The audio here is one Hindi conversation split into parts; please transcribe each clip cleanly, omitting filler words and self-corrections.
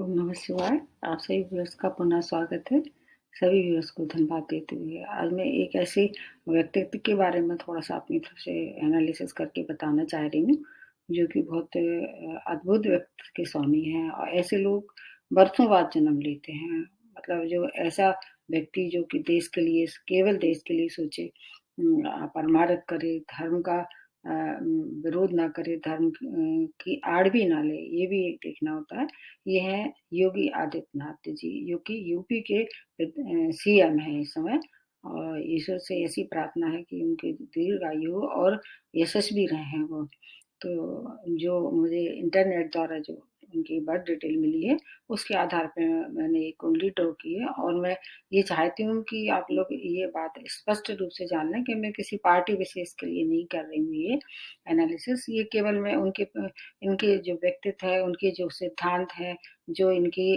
ओम नमः शिवाय। आप सभी व्यूअर्स का पुनः स्वागत है। सभी व्यूअर्स को धन्यवाद देते हुए आज मैं एक ऐसे व्यक्तित्व के बारे में थोड़ा-सा अपनी तरफ से एनालिसिस करके बताना चाह रही हूँ, जो कि बहुत अद्भुत व्यक्तित्व के स्वामी हैं और ऐसे लोग बरसों बाद जन्म लेते हैं। मतलब जो ऐसा व्यक्ति जो कि देश के लिए केवल देश के लिए सोचे, परमार्थ करे, धर्म का विरोध ना करे, धर्म की आड़ भी ना ले, ये भी एक देखना होता है। ये हैं योगी आदित्यनाथ जी, जो कि यूपी के सीएम हैं इस समय और ईश्वर से ऐसी प्रार्थना है कि उनकी दीर्घायु हो और यशस्वी रहें वो। तो जो मुझे इंटरनेट द्वारा जो उनकी बर्थ डिटेल मिली है, उसके आधार पे मैंने एक कुंडली ड्रॉ की है और मैं ये चाहती हूँ कि आप लोग ये बात स्पष्ट रूप से जान लें कि मैं किसी पार्टी विशेष के लिए नहीं कर रही हूँ ये एनालिसिस। ये केवल मैं इनके जो व्यक्तित्व है, उनके जो सिद्धांत हैं, जो इनकी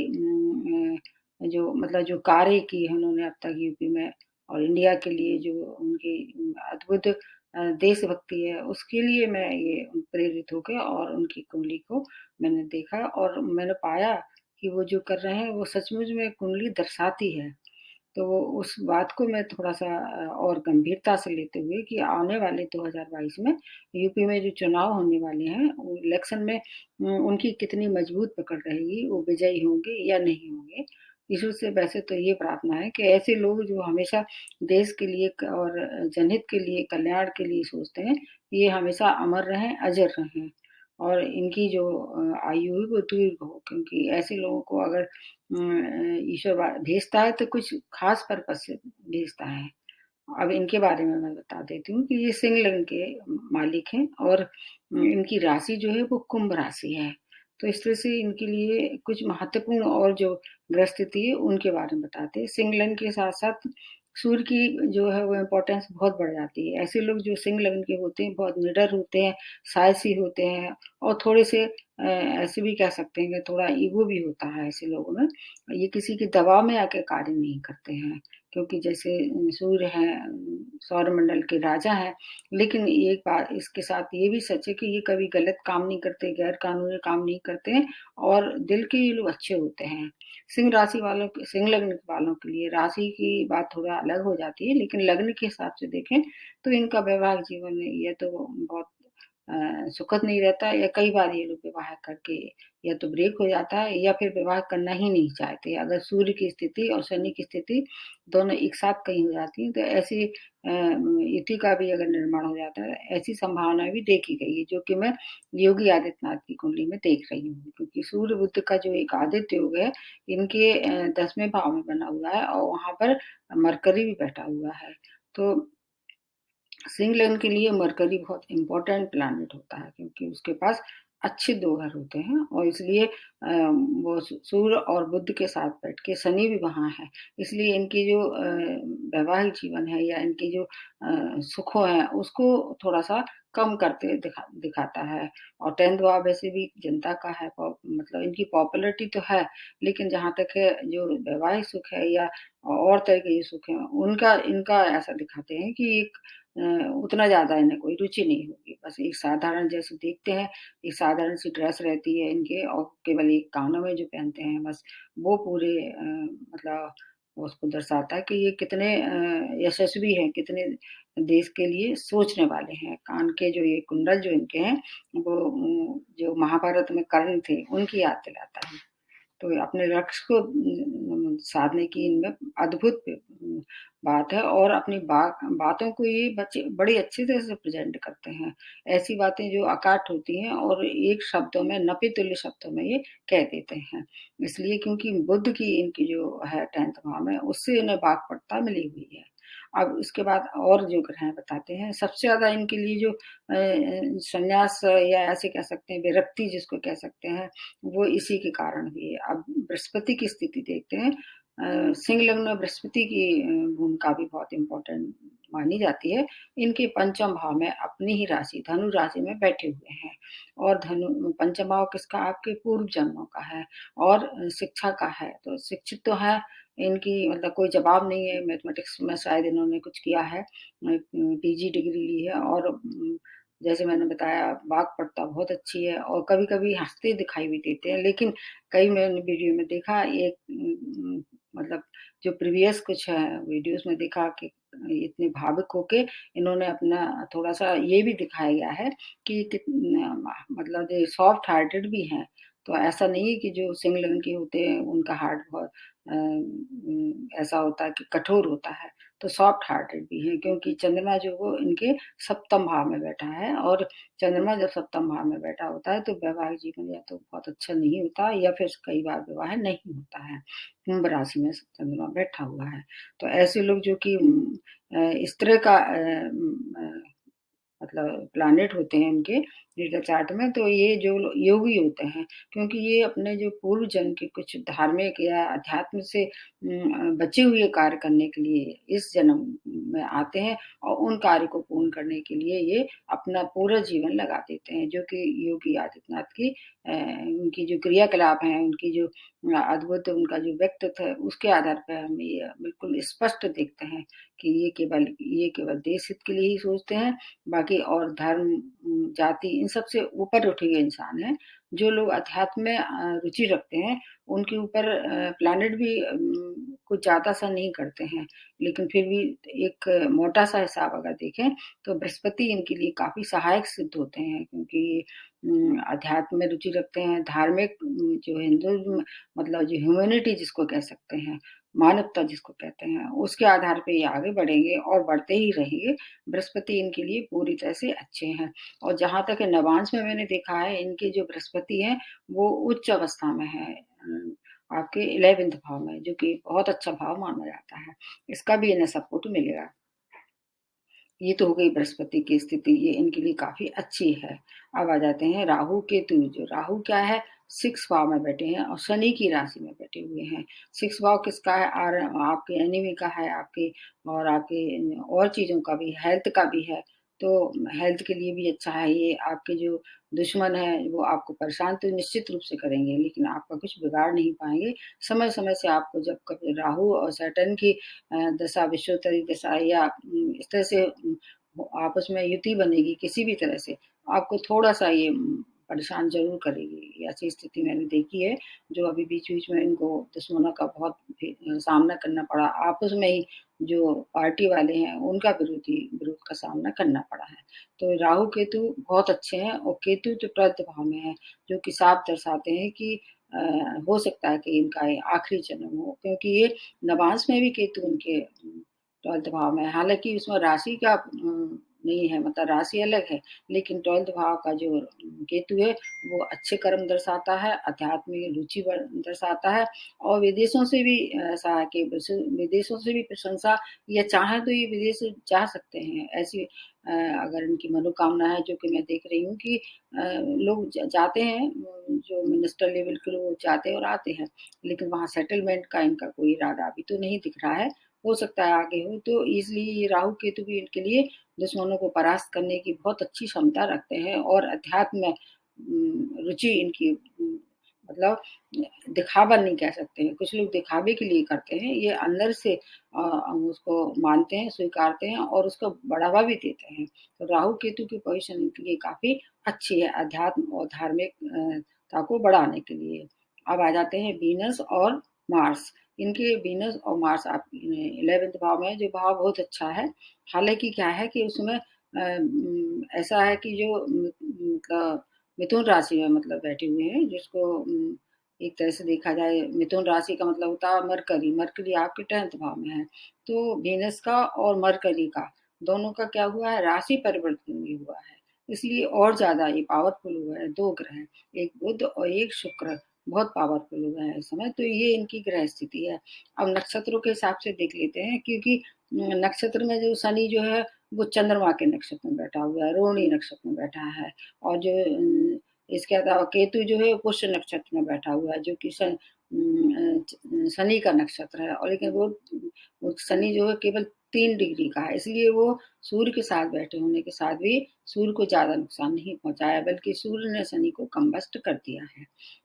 जो मतलब जो कार्य की है उन्होंने अब तक यूपी में और इंडिया के लिए जो उनकी अद्भुत देशभक्ति है, उसके लिए मैं ये प्रेरित हो के और उनकी कुंडली को मैंने देखा और मैंने पाया कि वो जो कर रहे हैं, वो सचमुच में कुंडली दर्शाती है। तो उस बात को मैं थोड़ा-सा और गंभीरता से लेते हुए कि आने वाले 2022 में यूपी में जो चुनाव होने वाले हैं, वो इलेक्शन में उनकी कितनी मजबूत पकड़ रहेगी, वो विजयी होंगे या नहीं होंगे। ईश्वर से वैसे तो ये प्रार्थना है कि ऐसे लोग जो हमेशा देश के लिए और जनहित के लिए, कल्याण के लिए सोचते हैं, ये हमेशा अमर रहें, अजर रहें और इनकी जो आयु है वो दीर्घ हो क्योंकि ऐसे लोगों को अगर ईश्वर भेजता है तो कुछ खास पर्पज़ से भेजता है। अब इनके बारे में मैं बता देती हूँ कि ये सिंह लग्न के मालिक हैं और इनकी राशि जो है वो कुंभ राशि है। तो इस तरह से इनके लिए कुछ महत्वपूर्ण और जो ग्रह स्थिति है उनके बारे में बताते हैं। सिंह लग्न के साथ-साथ सूर्य की जो है वो इम्पोर्टेंस बहुत बढ़ जाती है। ऐसे लोग जो सिंह लग्न के होते हैं बहुत निडर होते हैं, साहसी होते हैं और थोड़े से ऐसे भी कह सकते हैं कि थोड़ा ईगो भी होता है ऐसे लोगों में। ये किसी के दबाव में आके कार्य नहीं करते हैं। क्योंकि जैसे सूर्य हैं सौरमंडल के राजा हैं, लेकिन एक बात इसके साथ ये भी सच है कि ये कभी गलत काम नहीं करते, गैर कानूनी काम नहीं करते हैं और दिल के ये लोग अच्छे होते हैं। सिंह लग्न वालों के लिए राशि की बात थोड़ा अलग हो जाती है, लेकिन लग्न के हिसाब से देखें तो इनका वैवाहिक जीवन ये तो बहुत सुखद नहीं रहता या कई बार ये लोग विवाह करके या तो ब्रेक हो जाता है या फिर विवाह करना ही नहीं चाहते। अगर सूर्य की स्थिति और शनि की स्थिति दोनों एक साथ कहीं हो जाती है तो ऐसी युति का भी अगर निर्माण हो जाता है, ऐसी संभावना भी देखी गई है, जो कि मैं योगी आदित्यनाथ की कुंडली में देख रही हूँ। क्योंकि सूर्य बुध का जो एक आदित्य योग है, इनके 10वें भाव में बना हुआ है और वहाँ पर मरकरी भी बैठा हुआ है। तो सिंह लग्न के लिए मरकरी बहुत इम्पोर्टेंट प्लैनेट होता है क्योंकि उसके पास अच्छे 2 घर होते हैं और इसलिए वो सूर्य और बुध के साथ बैठ के शनि भी वहाँ है। इसलिए इनकी जो वैवाहिक जीवन है या इनकी जो सुख है उसको थोड़ा-सा कम करते दिखाता है और 10th भाव वैसे भी जनता का है मतलब इनकी पॉपुलैरिटी तो है, लेकिन जहाँ तक है जो वैवाहिक सुख है या और तरह के जो सुख हैं, उनका इनका ऐसा दिखाते हैं कि एक उतना ज़्यादा इन्हें कोई रुचि नहीं होगी। बस एक साधारण जैसे देखते हैं, एक साधारण सी ड्रेस रहती है इनके और केवल एक कानों में जो पहनते हैं बस वो पूरे मतलब उसको दर्शाता है कि ये कितने यशस्वी हैं, कितने देश के लिए सोचने वाले हैं। कान के जो ये कुंडल जो इनके हैं, वो जो महाभारत में कर्ण थे, उनकी याद दिलाता है। तो अपने लक्ष्य को साधने की इनमें अद्भुत बात है और अपनी बातों को ये बच्चे बड़े अच्छे तरह से प्रेज़ेंट करते हैं। ऐसी बातें जो अकाट होती हैं और एक शब्दों में नपे तुल्य शब्दों में ये कह देते हैं। इसलिए क्योंकि बुध की इनकी जो है 10th भाव में उससे इन्हें वाक्पटुता मिली हुई है। अब इसके बाद और जो ग्रह बताते हैं, सबसे ज़्यादा इनके लिए जो संन्यास या ऐसे कह सकते हैं विरक्ति जिसको कह सकते हैं, वो इसी के कारण हुई है। अब बृहस्पति की स्थिति देखते हैं। सिंह लग्न में बृहस्पति की भूमिका भी बहुत इम्पोर्टेंट मानी जाती है। इनके पंचम भाव में अपनी ही राशि धनु राशि में बैठे हुए हैं और धनु पंचम भाव किसका आपके पूर्व जन्मों का है और शिक्षा का है। तो शिक्षित तो है इनकी मतलब कोई जवाब नहीं है मैथमेटिक्स में शायद इन्होंने कुछ किया है। पीजी डिग्री ली है और जैसे मैंने बताया वाक्पटुता बहुत अच्छी है और कभी-कभी हँसते दिखाई भी देते हैं, लेकिन कई मैंने वीडियो में देखा एक मतलब जो प्रीवियस कुछ वीडियोज़ में देखा कि इतने भावुक होके इन्होंने अपना थोड़ा-सा ये भी दिखाया गया है कि मतलब ये सॉफ्ट हार्टेड भी हैं। तो ऐसा नहीं है कि जो सिंगल के होते हैं उनका हार्ट बहुत ऐसा होता है कि कठोर होता है, तो सॉफ्ट हार्टेड भी हैं क्योंकि चंद्रमा जो वो इनके सप्तम भाव में बैठा है और चंद्रमा जब सप्तम भाव में बैठा होता है तो वैवाहिक जीवन या तो बहुत अच्छा नहीं होता या फिर कई बार विवाह नहीं होता है। कुंभ राशि में चंद्रमा बैठा हुआ है। तो ऐसे लोग जो कि इस तरह का मतलब प्लैनेट होते हैं इनके नेटल चार्ट में, तो ये जो योगी होते हैं, क्योंकि ये अपने जो पूर्व जन्म के कुछ धार्मिक या अध्यात्म से बचे हुए कार्य करने के लिए इस जन्म में आते हैं और उन कार्य को पूर्ण करने के लिए ये अपना पूरा जीवन लगा देते हैं, जो कि योगी आदित्यनाथ की उनकी जो क्रियाकलाप हैं, उनकी जो अद्भुत उनका जो व्यक्तित्व है, उसके आधार पे हम ये बिल्कुल स्पष्ट देखते हैं कि ये केवल देश हित के लिए ही सोचते हैं, बाकी और धर्म, जाति इन सब से ऊपर उठे हुए इंसान हैं। जो लोग अध्यात्म में रुचि रखते हैं, उनके ऊपर प्लैनेट भी कुछ ज़्यादा असर नहीं करते हैं। लेकिन फिर भी एक मोटा-सा हिसाब अगर देखें, तो बृहस्पति इनके लिए काफ़ी सहायक सिद्ध होते हैं क्योंकि अध्यात्म में रुचि रखते हैं, धार्मिक जो हिंदुइज़्म मतलब जो ह्यूमैनिटी जिसको कह सकते हैं, मानवता जिसको कहते हैं, उसके आधार पे ये आगे बढ़ेंगे और बढ़ते ही रहेंगे। बृहस्पति इनके लिए पूरी तरह से अच्छे हैं और जहाँ तक है नवांश में मैंने देखा है इनके जो बृहस्पति हैं वो उच्च अवस्था में है आपके 11th भाव में जो कि बहुत अच्छा भाव माना जाता है। इसका भी इन्हें सपोर्ट मिलेगा। ये तो हो गई बृहस्पति की स्थिति, ये इनके लिए काफ़ी अच्छी है। अब आ जाते हैं राहु केतु, जो राहु क्या है 6 भाव में बैठे हैं और शनि की राशि में बैठे हुए हैं। 6 भाव किसका है? आपके एनिमी का है, आपके और आपके और चीज़ों का भी, हेल्थ का भी है। तो हेल्थ के लिए भी अच्छा है ये, आपके जो दुश्मन हैं वो आपको परेशान तो निश्चित रूप से करेंगे, लेकिन आपका कुछ बिगाड़ नहीं पाएँगे। समय-समय से आपको जब कभी राहु और सैटर्न की दशा, विषुवतरी दशा या इस तरह से आपस में युति बनेगी किसी भी तरह से, आपको थोड़ा-सा ये परेशान ज़रूर करेगी। ऐसी स्थिति मैंने देखी है, जो अभी बीच-बीच में इनको दुश्मनों का बहुत सामना करना पड़ा। आपस में ही जो पार्टी वाले हैं, उनका विरोध का सामना करना पड़ा है। तो राहु-केतु बहुत अच्छे हैं और केतु जो 12th भाव में है, जो कि साफ दर्शाते हैं कि अ, हो सकता है कि इनका ये आखिरी जन्म हो, क्योंकि ये नवांश में भी केतु उनके 12th भाव में है। हालाँकि उसमें राशि का नहीं है, मतलब राशि अलग है, लेकिन 12th भाव का जो केतु है, वो अच्छे कर्म दर्शाता है, अध्यात्म में रुचि दर्शाता है और विदेशों से भी ऐसा है कि विदेशों से भी प्रशंसा या चाहें तो ये विदेश जा सकते हैं। ऐसी अगर इनकी मनोकामना है, जो कि मैं देख रही हूँ कि लोग जाते हैं, जो मिनिस्टर लेवल के लोग जाते हैं और आते हैं, लेकिन वहाँ सेटलमेंट का इनका कोई इरादा अभी तो नहीं दिख रहा है। हो सकता है आगे हो, तो इसलिए ये राहु केतु भी इनके लिए दुश्मनों को परास्त करने की बहुत अच्छी क्षमता रखते हैं और अध्यात्म में रुचि इनकी मतलब दिखावा नहीं कह सकते हैं, कुछ लोग दिखावे के लिए करते हैं, ये अंदर से उसको मानते हैं, स्वीकारते हैं और उसको बढ़ावा भी देते हैं। तो राहु केतु की पोज़ीशन इनके लिए काफ़ी अच्छी है अध्यात्म और धार्मिक ता को बढ़ाने के लिए। अब आ जाते हैं वीनस और मार्स। इनके वीनस और मार्स आप 11th भाव में है, जो भाव बहुत अच्छा है। हालाँकि क्या है कि उसमें ऐसा है कि जो मतलब मिथुन राशि में मतलब बैठे हुए हैं, जिसको एक तरह से देखा जाए मिथुन राशि का मतलब होता है मरकरी, मरकरी आपके 10th भाव में है। तो वीनस का और मरकरी का, दोनों का क्या हुआ है राशि परिवर्तन भी हुआ है। इसलिए और ज़्यादा ये पावरफुल हुआ है, 2 ग्रह, एक बुध और एक शुक्र बहुत पावरफुल हुए हैं इस समय, तो ये इनकी ग्रह स्थिति है। अब नक्षत्रों के हिसाब से देख लेते हैं क्योंकि नक्षत्र में जो शनि जो है वो चंद्रमा के नक्षत्र में बैठा हुआ है, रोहिणी नक्षत्र में बैठा है और जो इसके अलावा केतु जो है पुष्य नक्षत्र में बैठा हुआ है, जो कि शनि का नक्षत्र है और लेकिन वो शनि जो है केवल 3 डिग्री का है, इसलिए वो सूर्य के साथ बैठे होने के साथ भी सूर्य को ज़्यादा नुकसान नहीं पहुँचाया, बल्कि सूर्य ने शनि को कम्बस्ट कर दिया है।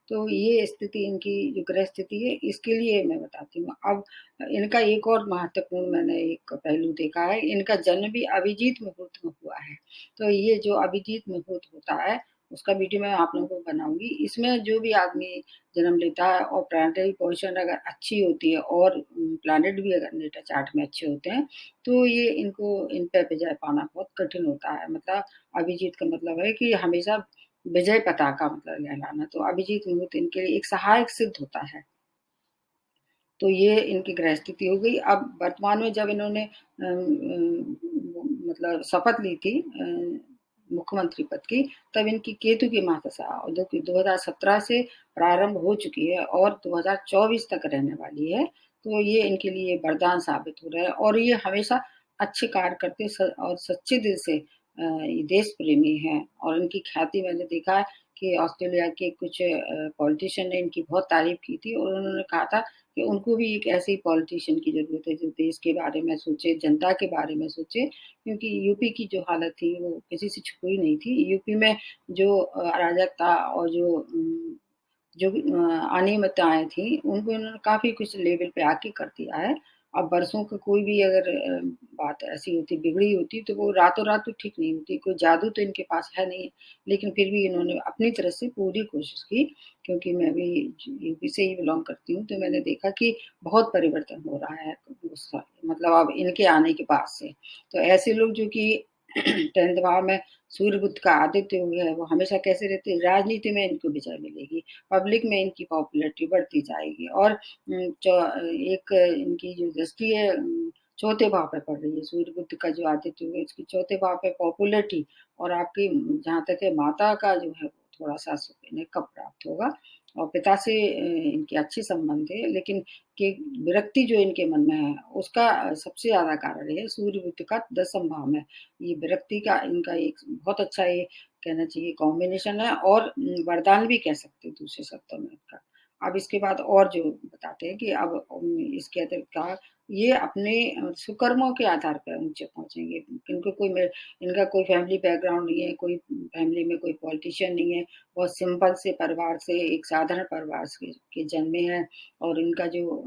तो ये स्थिति इनकी जो ग्रह स्थिति है, इसके लिए मैं बताती हूँ। अब इनका एक और महत्वपूर्ण मैंने एक पहलू देखा है, इनका जन्म भी अभिजीत मुहूर्त में हुआ है। तो ये जो अभिजीत मुहूर्त होता है, उसका वीडियो मैं आप लोगों को बनाऊँगी। इसमें जो भी आदमी जन्म लेता है और प्लानेटरी पोज़ीशन अगर अच्छी होती है और प्लैनेट भी अगर नेटा चार्ट में अच्छे होते हैं, तो ये इनको इन पे विजय पाना बहुत कठिन होता है। मतलब अभिजीत का मतलब है कि हमेशा विजय पताका मतलब लहराना, तो अभिजीत मुहूर्त इनके लिए एक सहायक सिद्ध होता है। तो ये इनकी ग्रह स्थिति हो गई। अब वर्तमान में जब इन्होंने मतलब शपथ ली थी मुख्यमंत्री पद की, तब इनकी केतु की महादशा और जो कि 2017 से प्रारंभ हो चुकी है और 2024 तक रहने वाली है। तो ये इनके लिए वरदान साबित हो रहा है और ये हमेशा अच्छे कार्य करते और सच्चे दिल से ये देश प्रेमी हैं और इनकी ख्याति मैंने देखा है कि ऑस्ट्रेलिया के कुछ पॉलिटिशियन ने इनकी बहुत तारीफ की थी और उन्होंने कहा था कि उनको भी एक ऐसे ही पॉलिटिशियन की ज़रूरत है जो देश के बारे में सोचे, जनता के बारे में सोचे, क्योंकि यूपी की जो हालत थी वो किसी से छुपी नहीं थी। यूपी में जो अराजकता और जो भी अनियमितताएँ थी, उनको इन्होंने काफ़ी कुछ लेवल पे आके कर दिया है। अब बरसों का कोई भी अगर बात ऐसी होती, बिगड़ी होती, तो वो रातों-रात तो ठीक नहीं होती, कोई जादू तो इनके पास है नहीं। लेकिन फिर भी इन्होंने अपनी तरफ से पूरी कोशिश की, क्योंकि मैं भी यूपी से ही बिलॉन्ग करती हूँ, तो मैंने देखा कि बहुत परिवर्तन हो रहा है उस मतलब अब इनके आने के बाद से। तो ऐसे लोग जो कि 10th भाव में सूर्य बुध का आदित्य हो गया है, वो हमेशा कैसे रहते हैं, राजनीति में इनको विजय मिलेगी, पब्लिक में इनकी पॉपुलैरिटी बढ़ती जाएगी और एक इनकी जो दृष्टि है चौथे भाव पे पड़ रही है, सूर्य बुध का जो आदित्य हो गया, इसकी चौथे भाव पे पॉपुलैरिटी और आपकी जहाँ तक है माता का जो है थोड़ा-सा सुख इन्हें कम प्राप्त होगा और पिता से इनके अच्छे संबंध है, लेकिन कि विरक्ति जो इनके मन में है, उसका सबसे ज़्यादा कारण है सूर्य बुध का 10th भाव में। ये विरक्ति का इनका एक बहुत अच्छा ये कहना चाहिए कॉम्बिनेशन है और वरदान भी कह सकते हैं दूसरे शब्दों में इनका। अब इसके बाद और जो बताते हैं कि अब इसके अतिरिक्त कहा ये अपने सुकर्मों के आधार पर ऊँचे पहुँचेंगे। इनको कोई में इनका कोई फैमिली बैकग्राउंड नहीं है, कोई फैमिली में कोई पॉलिटिशियन नहीं है, बहुत सिंपल से परिवार से एक साधारण परिवार से के जन्मे हैं और इनका जो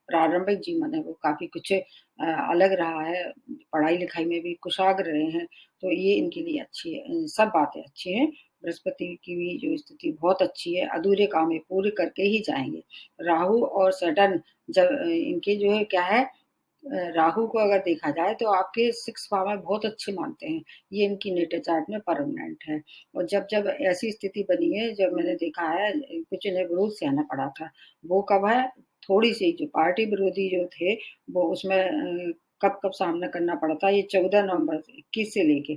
प्रारंभिक जीवन है वो काफ़ी कुछ अलग रहा है, पढ़ाई-लिखाई में भी कुशाग्र रहे हैं, तो ये इनके लिए अच्छी है। सब बातें अच्छी हैं, बृहस्पति की भी जो स्थिति बहुत अच्छी है, अधूरे काम ये पूरे करके ही जाएँगे। राहु और सैटर्न जब इनके जो है क्या है राहु को अगर देखा जाए तो आपके 6th भाव में बहुत अच्छे मानते हैं, ये इनकी नेटल चार्ट में परमानेंट है और जब-जब ऐसी स्थिति बनी है, जब मैंने देखा है कुछ इन्हें विरोध सहना पड़ा था, वो कब है थोड़ी-सी जो पार्टी विरोधी जो थे, वो उसमें कब-कब सामना करना पड़ा था, ये 14 नवंबर 21 से लेके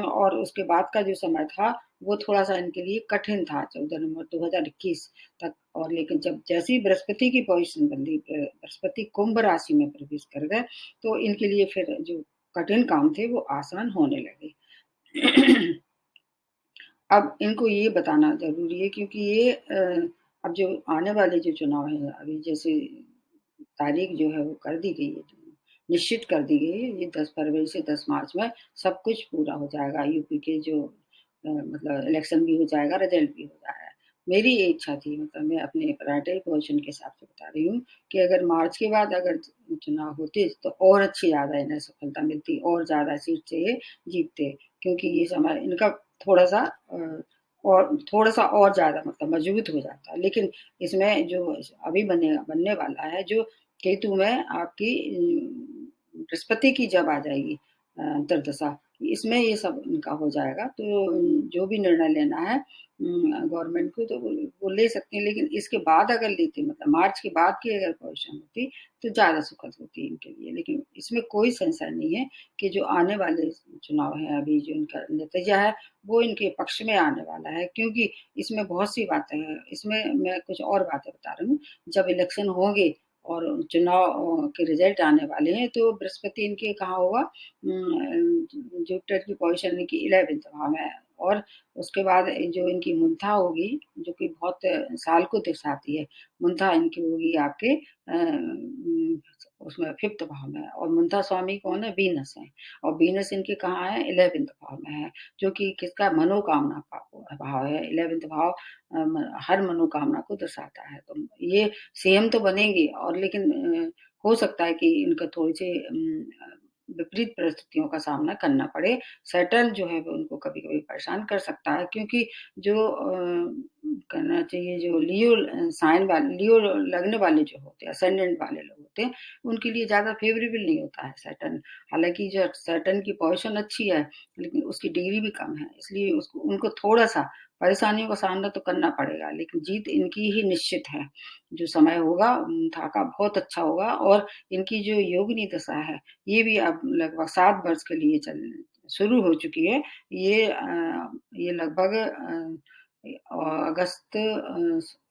और उसके बाद का जो समय था, वो थोड़ा-सा इनके लिए कठिन था 14 नवंबर 2021 तक और लेकिन जब जैसे ही बृहस्पति की पोज़ीशन बदली बृहस्पति कुंभ राशि में प्रवेश कर गए, तो इनके लिए फिर जो कठिन काम थे, वो आसान होने लगे। अब इनको ये बताना ज़रूरी है क्योंकि ये अब जो आने वाले जो चुनाव हैं, अभी जैसे तारीख जो है वो कर दी गई है, निश्चित कर दी गई है, ये 10 फरवरी से 10 मार्च में सब कुछ पूरा हो जाएगा। यूपी के जो मतलब इलेक्शन भी हो जाएगा, रिज़ल्ट भी हो जाएगा। मेरी ये इच्छा थी मतलब मैं अपने प्राइमरी पोज़ीशन के हिसाब से बता रही हूँ कि अगर मार्च के बाद अगर चुनाव होते तो और अच्छी ज़्यादा इन्हें सफलता मिलती और ज़्यादा सीट से ये जीतते क्योंकि ये समय इनका थोड़ा-सा और थोड़ा-सा और ज़्यादा मतलब मजबूत हो जाता। लेकिन इसमें जो अभी बनने वाला है जो केतु में आपकी बृहस्पति की जब आ जाएगी अंतर्दशा, इसमें ये सब इनका हो जाएगा। तो जो भी निर्णय लेना है गवर्नमेंट को तो वो ले सकती है, लेकिन इसके बाद अगर लेती मतलब मार्च के बाद की अगर पोज़ीशन होती, तो ज़्यादा सुखद होती इनके लिए। लेकिन इसमें कोई संशय नहीं है कि जो आने वाले चुनाव हैं, अभी जो इनका नतीजा है, वो इनके पक्ष में आने वाला है क्योंकि इसमें बहुत सी बातें हैं। इसमें मैं कुछ और बातें बता रही हूँ, जब इलेक्शन होंगे और चुनाव के रिज़ल्ट आने वाले हैं, तो बृहस्पति इनके कहाँ होगा जुपिटर की पोज़ीशन इनकी 11th भाव में है और उसके बाद जो इनकी मुद्रा होगी, जो कि बहुत साल को दर्शाती है, मुद्रा इनकी होगी आपके उसमें 5th भाव में, और मुद्रा स्वामी कौन है? वीनस है, और वीनस इनके कहाँ है? 11th भाव में है, जो कि किसका? मनोकामना का भाव है। 11th भाव हर मनोकामना को दर्शाता है। तो ये सेम तो बनेंगे, और लेकिन हो सकता है कि इनका थोड़ी-सी विपरीत परिस्थितियों का सामना करना पड़े। सैटर्न जो है वो उनको कभी-कभी परेशान कर सकता है, क्योंकि जो कहना चाहिए जो लियो साइन वाले, लियो लग्न वाले जो होते हैं, असेंडेंट वाले लोग होते हैं, उनके लिए ज़्यादा फ़ेवरेबल नहीं होता है सैटर्न। हालाँकि जो सैटर्न की पोज़ीशन अच्छी है, लेकिन उसकी डिग्री भी कम है, इसलिए उसको उनको थोड़ा-सा परेशानियों का सामना तो करना पड़ेगा, लेकिन जीत इनकी ही निश्चित है। जो समय होगा था बहुत अच्छा होगा, और इनकी जो योगिनी दशा है, ये भी अब लगभग 7 वर्ष के लिए चल शुरू हो चुकी है। ये लगभग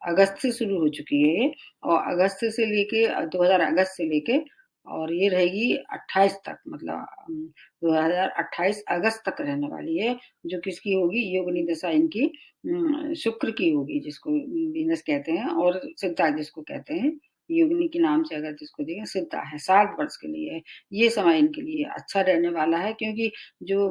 अगस्त से शुरू हो चुकी है ये, और अगस्त से लेके 2000 अगस्त से लेके, और ये रहेगी 28 तक, मतलब 2028 अगस्त तक रहने वाली है, जो किसकी होगी? योगिनी दशा इनकी शुक्र की होगी, जिसको वीनस कहते हैं, और सिद्धा जिसको कहते हैं। योगिनी के नाम से अगर जिसको देखें, सिद्धा है, 7 वर्ष के लिए है। ये समय इनके लिए अच्छा रहने वाला है, क्योंकि जो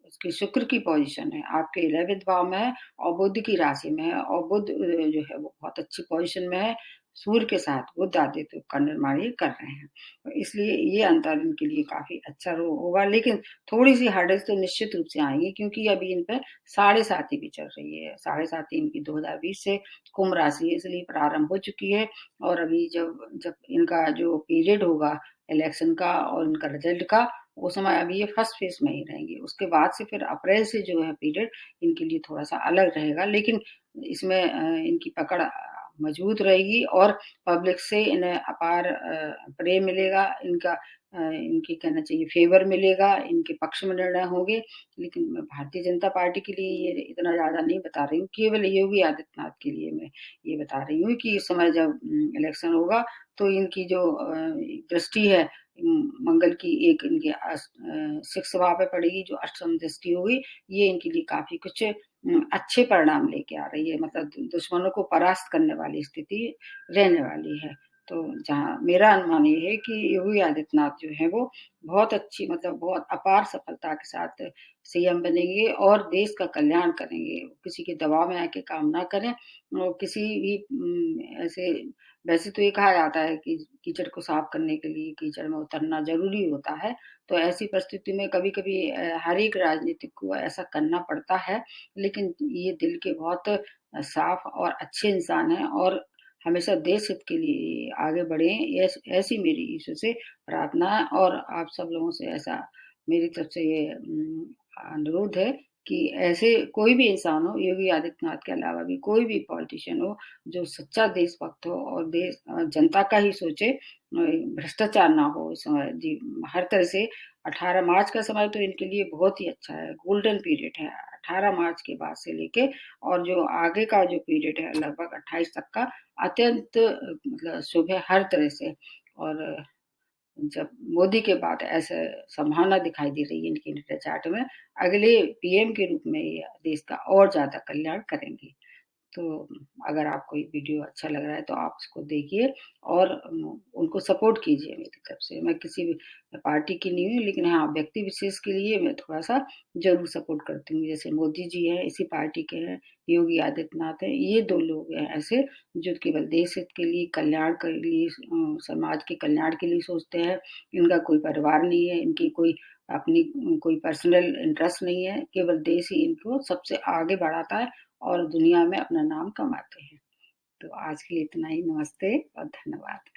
उसकी शुक्र की पोज़ीशन है, आपके 11th भाव में है, और बुध की राशि में है, और बुध जो है वो बहुत अच्छी पोज़ीशन में है, सूर्य के साथ बुध आदित्य का निर्माण ये कर रहे हैं। तो इसलिए ये अंतर इनके लिए काफ़ी अच्छा होगा, लेकिन थोड़ी-सी हर्डल्स तो निश्चित रूप से आएँगी, क्योंकि अभी इन पे साढ़े साती भी चल रही है। साढ़े साती इनकी 2020 से कुंभ राशि है, इसलिए प्रारंभ हो चुकी है, और अभी जब जब इनका जो पीरियड होगा इलेक्शन का और इनका रिजल्ट का, वो समय अभी ये फर्स्ट फेज़ में ही रहेंगे। उसके बाद से फिर अप्रैल से जो है पीरियड इनके लिए थोड़ा-सा अलग रहेगा, लेकिन इसमें इनकी पकड़ मजबूत रहेगी, और पब्लिक से इन्हें अपार प्रेम मिलेगा, इनकी कहना चाहिए फ़ेवर मिलेगा, इनके पक्ष में निर्णय होंगे। लेकिन मैं भारतीय जनता पार्टी के लिए ये इतना ज़्यादा नहीं बता रही हूँ, केवल योगी आदित्यनाथ के लिए मैं ये बता रही हूँ कि इस समय जब इलेक्शन होगा, तो इनकी जो दृष्टि है मंगल की, एक इनके 6th भाव पे पड़ेगी, जो अष्टम दृष्टि होगी, ये इनके लिए काफ़ी कुछ अच्छे परिणाम लेके आ रही है, मतलब दुश्मनों को परास्त करने वाली स्थिति रहने वाली है। तो जहाँ मेरा अनुमान ये है कि योगी आदित्यनाथ जो हैं वो बहुत अच्छी, मतलब बहुत अपार सफलता के साथ सीएम बनेंगे, और देश का कल्याण करेंगे। किसी के दबाव में आके काम ना करें, और किसी भी ऐसे, वैसे तो ये कहा जाता है कि कीचड़ को साफ करने के लिए कीचड़ में उतरना ज़रूरी होता है, तो ऐसी परिस्थिति में कभी-कभी हर एक राजनीतिक को ऐसा करना पड़ता है, लेकिन ये दिल के बहुत साफ और अच्छे इंसान हैं, और हमेशा देश हित के लिए आगे बढ़ें, ऐसी मेरी ईश्वर से प्रार्थना है, और आप सब लोगों से ऐसा मेरी तरफ से ये अनुरोध है कि ऐसे कोई भी इंसान हो, योगी आदित्यनाथ के अलावा भी कोई भी पॉलिटिशियन हो, जो सच्चा देशभक्त हो और जनता का ही सोचे, भ्रष्टाचार ना हो इस समय जी, हर तरह से। 18 मार्च का समय तो इनके लिए बहुत ही अच्छा है, गोल्डन पीरियड है, 18 मार्च के बाद से लेके, और जो आगे का जो पीरियड है लगभग 28 तक का, अत्यंत मतलब शुभ है हर तरह से। और जब मोदी के बाद ऐसे संभावना दिखाई दे रही है इनके इंडिया चार्ट में, अगले पीएम के रूप में ये देश का और ज़्यादा कल्याण करेंगे। तो अगर आपको ये वीडियो अच्छा लग रहा है, तो आप उसको देखिए, और उनको सपोर्ट कीजिए मेरी तरफ से। मैं किसी भी पार्टी की नहीं हूँ, लेकिन हाँ, व्यक्ति विशेष के लिए मैं थोड़ा-सा ज़रूर सपोर्ट करती हूँ। जैसे मोदी जी हैं, इसी पार्टी के हैं, योगी आदित्यनाथ हैं, ये 2 लोग हैं ऐसे, जो केवल देश हित के लिए, कल्याण के लिए, समाज के कल्याण के लिए सोचते हैं। इनका कोई परिवार नहीं है, इनकी कोई अपनी कोई पर्सनल इंटरेस्ट नहीं है, केवल देश ही इनको सबसे आगे बढ़ाता है, और दुनिया में अपना नाम कमाते हैं। तो आज के लिए इतना ही, नमस्ते और धन्यवाद।